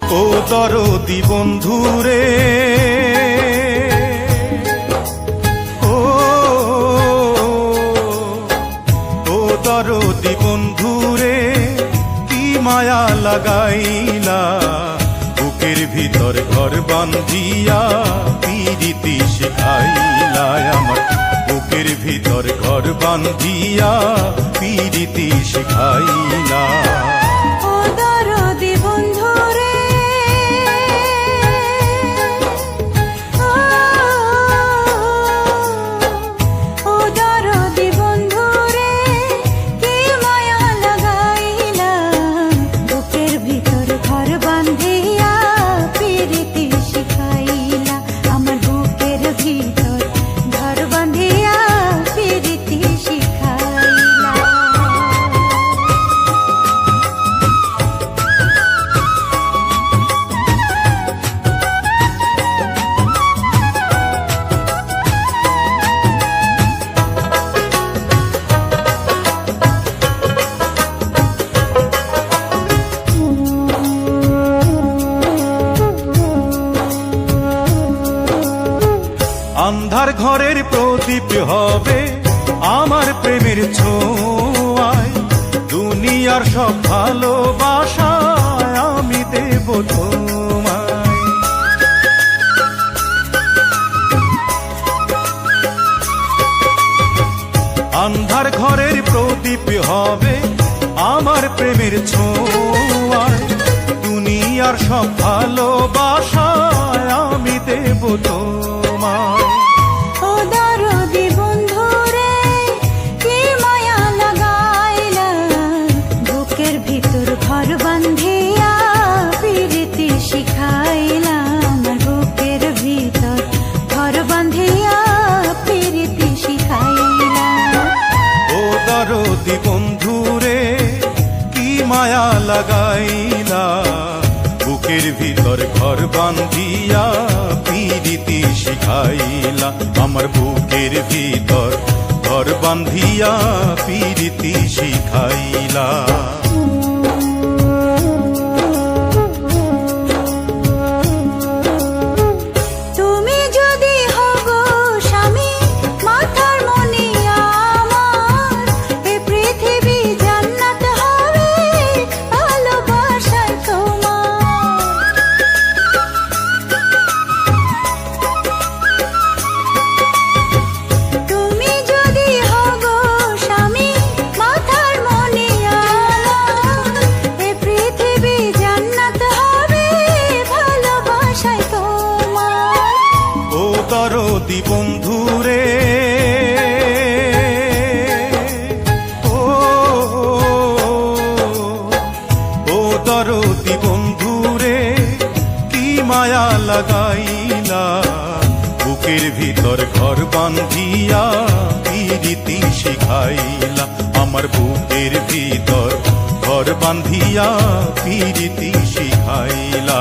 ও দরদি বন্ধুরে, ও দরদি বন্ধুরে, কি মায়া লাগাইলা বুকের ভিতর ঘর বান্ধিয়া পিরিতি শিখাইলা। আমার বুকের ভিতর ঘর বান্ধিয়া পিরিতি শিখাইলা। আন্ধার ঘরের প্রদীপ হবে আমার প্রেমের ছোঁয়ায়, দুনিয়ার সব ভালোবাসায় আমি দেব তোমায়। আন্ধার ঘরের প্রদীপ হবে আমার প্রেমের ছোঁয়ায়, দুনিয়ার সব ভালোবাসায় আমি দেব তোমায়। ও দরদি বন্ধুরে, কি মায়া লাগাইলা বুকের ভিতর ঘর বান্ধিয়া পিরিতি শিখাইলা। আমার বুকের ভিতর ঘর বান্ধিয়া পিরিতি শিখাইলা। ও দরদি বন্ধুরে, কি মায়া লাগাইলা বুকের ভিতর ঘর বান্ধিয়া পিরিতি শিখাইলা। আমার বুকের ভিতর ঘর বান্ধিয়া পিরিতি শিখাইলা। দরদি বন্ধুরে, ও দরদি বন্ধুরে, কি মায়া লাগাইলা বুকের ভিতর ঘর বান্ধিয়া পিরিতি শিখাইলা। আমার বুকের ভিতর ঘর বান্ধিয়া পিরিতি শিখাইলা।